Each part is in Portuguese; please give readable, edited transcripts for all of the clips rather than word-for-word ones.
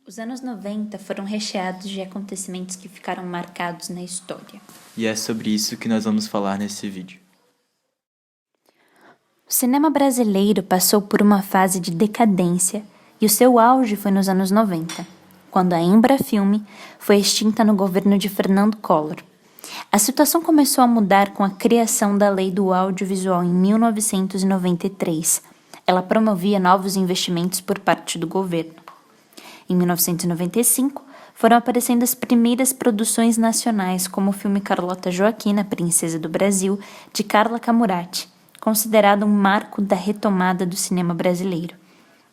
Os anos 90 foram recheados de acontecimentos que ficaram marcados na história. E é sobre isso que nós vamos falar nesse vídeo. O cinema brasileiro passou por uma fase de decadência e o seu auge foi nos anos 90, quando a Embrafilme foi extinta no governo de Fernando Collor. A situação começou a mudar com a criação da Lei do Audiovisual em 1993. Ela promovia novos investimentos por parte do governo. Em 1995, foram aparecendo as primeiras produções nacionais, como o filme Carlota Joaquina, Princesa do Brasil, de Carla Camurati, considerado um marco da retomada do cinema brasileiro.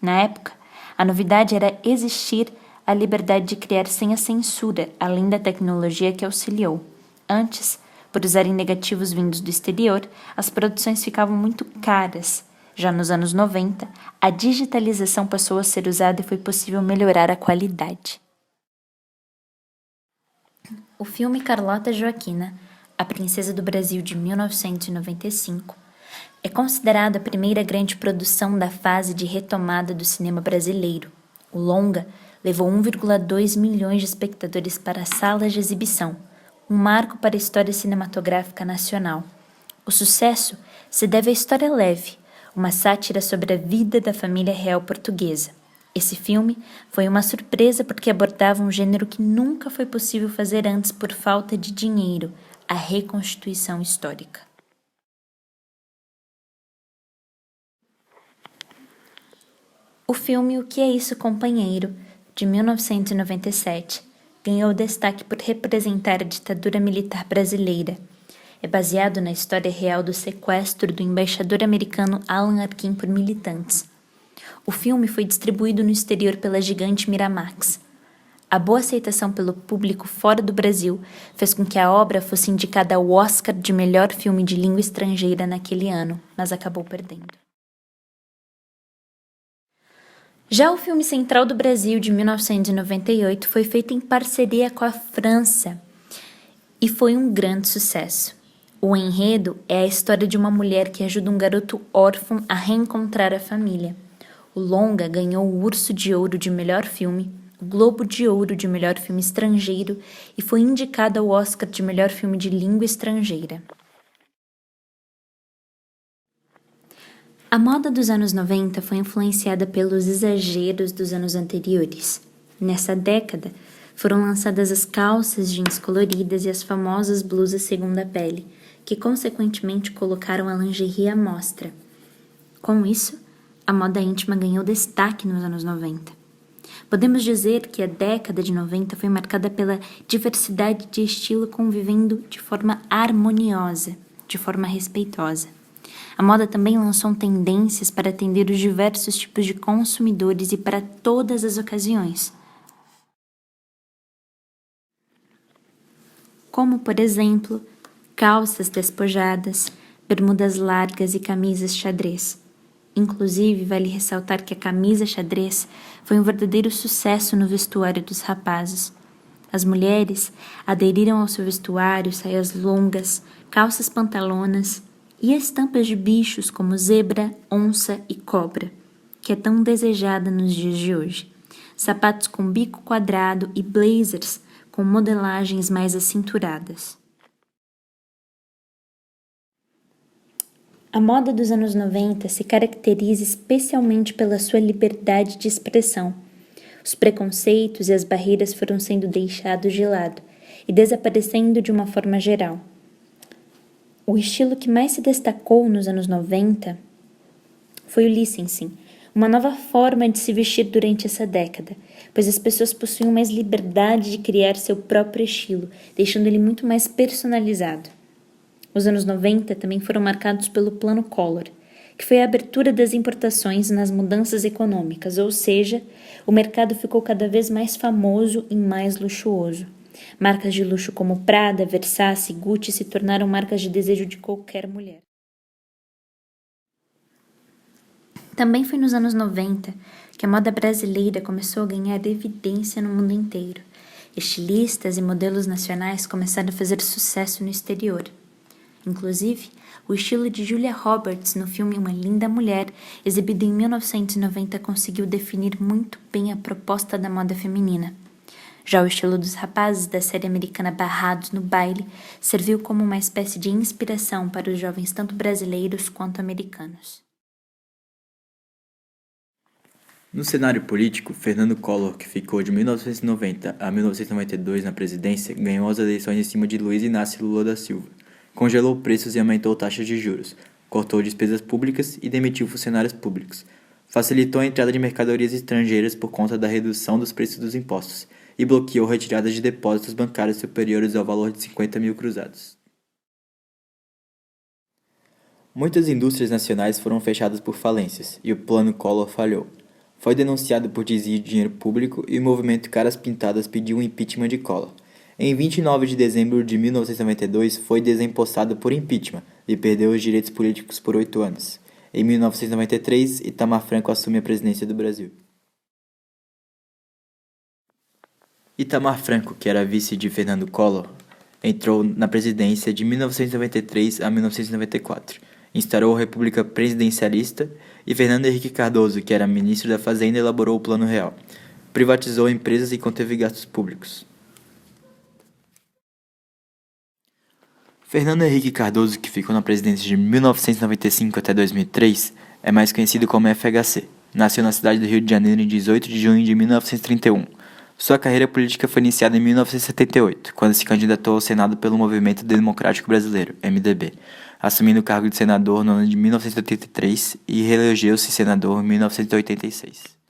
Na época, a novidade era existir a liberdade de criar sem a censura, além da tecnologia que auxiliou. Antes, por usarem negativos vindos do exterior, as produções ficavam muito caras. Já nos anos 90, a digitalização passou a ser usada e foi possível melhorar a qualidade. O filme Carlota Joaquina, A Princesa do Brasil de 1995, é considerado a primeira grande produção da fase de retomada do cinema brasileiro. O longa levou 1,2 milhões de espectadores para as salas de exibição, um marco para a história cinematográfica nacional. O sucesso se deve à história leve, uma sátira sobre a vida da família real portuguesa. Esse filme foi uma surpresa porque abordava um gênero que nunca foi possível fazer antes por falta de dinheiro, a reconstituição histórica. O filme O Que é Isso, Companheiro, de 1997, ganhou destaque por representar a ditadura militar brasileira. É baseado na história real do sequestro do embaixador americano Alan Arkin por militantes. O filme foi distribuído no exterior pela gigante Miramax. A boa aceitação pelo público fora do Brasil fez com que a obra fosse indicada ao Oscar de melhor filme de língua estrangeira naquele ano, mas acabou perdendo. Já o filme Central do Brasil, de 1998, foi feito em parceria com a França e foi um grande sucesso. O enredo é a história de uma mulher que ajuda um garoto órfão a reencontrar a família. O longa ganhou o Urso de Ouro de melhor filme, o Globo de Ouro de melhor filme estrangeiro e foi indicado ao Oscar de melhor filme de língua estrangeira. A moda dos anos 90 foi influenciada pelos exageros dos anos anteriores. Nessa década, foram lançadas as calças jeans coloridas e as famosas blusas segunda pele, que consequentemente colocaram a lingerie à mostra. Com isso, a moda íntima ganhou destaque nos anos 90. Podemos dizer que a década de 90 foi marcada pela diversidade de estilo convivendo de forma harmoniosa, de forma respeitosa. A moda também lançou tendências para atender os diversos tipos de consumidores e para todas as ocasiões. Como, por exemplo, calças despojadas, bermudas largas e camisas xadrez. Inclusive, vale ressaltar que a camisa xadrez foi um verdadeiro sucesso no vestuário dos rapazes. As mulheres aderiram ao seu vestuário saias longas, calças pantalonas e estampas de bichos como zebra, onça e cobra, que é tão desejada nos dias de hoje. Sapatos com bico quadrado e blazers com modelagens mais acinturadas. A moda dos anos 90 se caracteriza especialmente pela sua liberdade de expressão. Os preconceitos e as barreiras foram sendo deixados de lado e desaparecendo de uma forma geral. O estilo que mais se destacou nos anos 90 foi o licensing, uma nova forma de se vestir durante essa década, pois as pessoas possuíam mais liberdade de criar seu próprio estilo, deixando ele muito mais personalizado. Os anos 90 também foram marcados pelo Plano Collor, que foi a abertura das importações nas mudanças econômicas, ou seja, o mercado ficou cada vez mais famoso e mais luxuoso. Marcas de luxo como Prada, Versace e Gucci se tornaram marcas de desejo de qualquer mulher. Também foi nos anos 90 que a moda brasileira começou a ganhar evidência no mundo inteiro. Estilistas e modelos nacionais começaram a fazer sucesso no exterior. Inclusive, o estilo de Julia Roberts no filme Uma Linda Mulher, exibido em 1990, conseguiu definir muito bem a proposta da moda feminina. Já o estilo dos rapazes da série americana Barrados no Baile serviu como uma espécie de inspiração para os jovens tanto brasileiros quanto americanos. No cenário político, Fernando Collor, que ficou de 1990 a 1992 na presidência, ganhou as eleições em cima de Luiz Inácio Lula da Silva. Congelou preços e aumentou taxas de juros, cortou despesas públicas e demitiu funcionários públicos. Facilitou a entrada de mercadorias estrangeiras por conta da redução dos preços dos impostos e bloqueou retiradas de depósitos bancários superiores ao valor de 50 mil cruzados. Muitas indústrias nacionais foram fechadas por falências e o plano Collor falhou. Foi denunciado por desvio de dinheiro público e o movimento Caras Pintadas pediu o impeachment de Collor. Em 29 de dezembro de 1992, foi desempossado por impeachment e perdeu os direitos políticos por 8 anos. Em 1993, Itamar Franco assume a presidência do Brasil. Itamar Franco, que era vice de Fernando Collor, entrou na presidência de 1993 a 1994. Instaurou a República Presidencialista e Fernando Henrique Cardoso, que era ministro da Fazenda, elaborou o Plano Real. Privatizou empresas e conteve gastos públicos. Fernando Henrique Cardoso, que ficou na presidência de 1995 até 2003, é mais conhecido como FHC. Nasceu na cidade do Rio de Janeiro em 18 de junho de 1931. Sua carreira política foi iniciada em 1978, quando se candidatou ao Senado pelo Movimento Democrático Brasileiro, MDB, assumindo o cargo de senador no ano de 1983 e reelegeu-se senador em 1986.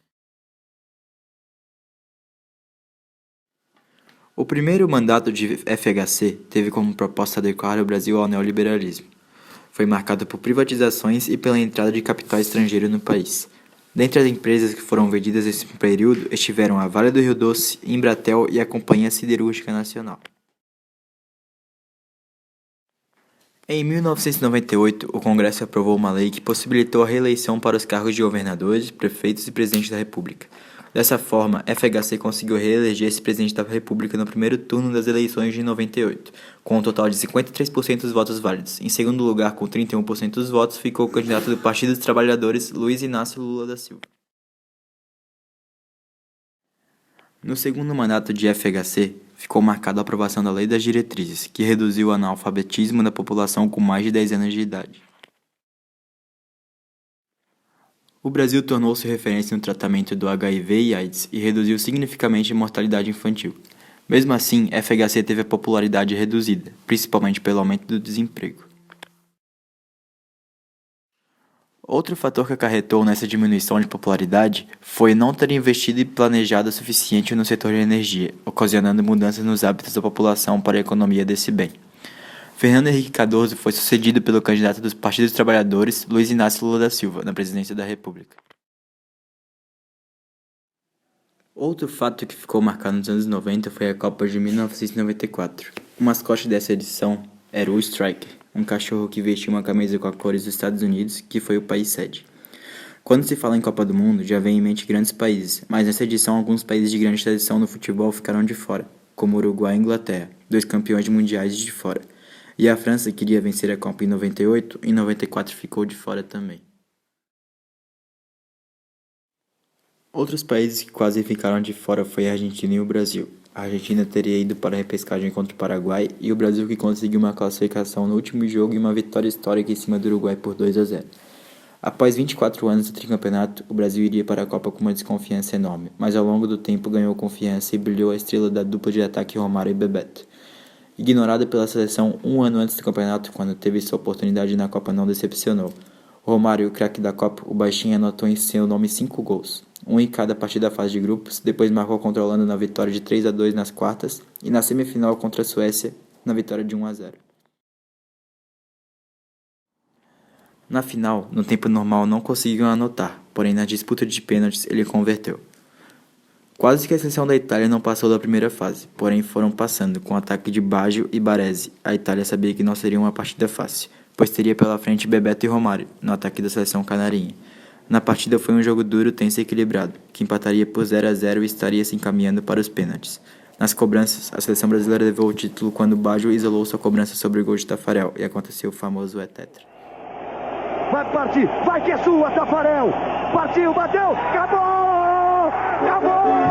O primeiro mandato de FHC teve como proposta adequar o Brasil ao neoliberalismo. Foi marcado por privatizações e pela entrada de capital estrangeiro no país. Dentre as empresas que foram vendidas nesse período estiveram a Vale do Rio Doce, Embratel e a Companhia Siderúrgica Nacional. Em 1998, o Congresso aprovou uma lei que possibilitou a reeleição para os cargos de governadores, prefeitos e presidente da República. Dessa forma, FHC conseguiu reeleger esse presidente da República no primeiro turno das eleições de 98, com um total de 53% dos votos válidos. Em segundo lugar, com 31% dos votos, ficou o candidato do Partido dos Trabalhadores, Luiz Inácio Lula da Silva. No segundo mandato de FHC, ficou marcada a aprovação da Lei das Diretrizes, que reduziu o analfabetismo da população com mais de 10 anos de idade. O Brasil tornou-se referência no tratamento do HIV e AIDS e reduziu significativamente a mortalidade infantil. Mesmo assim, FHC teve a popularidade reduzida, principalmente pelo aumento do desemprego. Outro fator que acarretou nessa diminuição de popularidade foi não ter investido e planejado o suficiente no setor de energia, ocasionando mudanças nos hábitos da população para a economia desse bem. Fernando Henrique Cardoso foi sucedido pelo candidato dos Partidos dos Trabalhadores, Luiz Inácio Lula da Silva, na presidência da República. Outro fato que ficou marcado nos anos 90 foi a Copa de 1994. O mascote dessa edição era o Striker, um cachorro que vestia uma camisa com as cores dos Estados Unidos, que foi o país sede. Quando se fala em Copa do Mundo, já vem em mente grandes países, mas nessa edição alguns países de grande tradição no futebol ficaram de fora, como Uruguai e Inglaterra, 2 campeões mundiais de fora. E a França queria vencer a Copa em 98 e em 94 ficou de fora também. Outros países que quase ficaram de fora foi a Argentina e o Brasil. A Argentina teria ido para a repescagem contra o Paraguai e o Brasil que conseguiu uma classificação no último jogo e uma vitória histórica em cima do Uruguai por 2-0. Após 24 anos do tricampeonato, o Brasil iria para a Copa com uma desconfiança enorme, mas ao longo do tempo ganhou confiança e brilhou a estrela da dupla de ataque Romário e Bebeto. Ignorada pela seleção um ano antes do campeonato, quando teve sua oportunidade na Copa, não decepcionou. Romário, o craque da Copa, o baixinho, anotou em seu nome 5 gols, um em cada partida da fase de grupos, depois marcou contra a Holanda na vitória de 3-2 nas quartas e na semifinal contra a Suécia na vitória de 1-0. Na final, no tempo normal não conseguiu anotar, porém na disputa de pênaltis ele converteu. Quase que a seleção da Itália não passou da primeira fase, porém foram passando com o ataque de Baggio e Baresi. A Itália sabia que não seria uma partida fácil, pois teria pela frente Bebeto e Romário, no ataque da seleção canarinha. Na partida foi um jogo duro, tenso e equilibrado, que empataria por 0-0 e estaria se encaminhando para os pênaltis. Nas cobranças, a seleção brasileira levou o título quando Baggio isolou sua cobrança sobre o gol de Tafarel e aconteceu o famoso tetra. Vai partir, vai que é sua, Tafarel! Partiu, bateu, acabou! Acabou!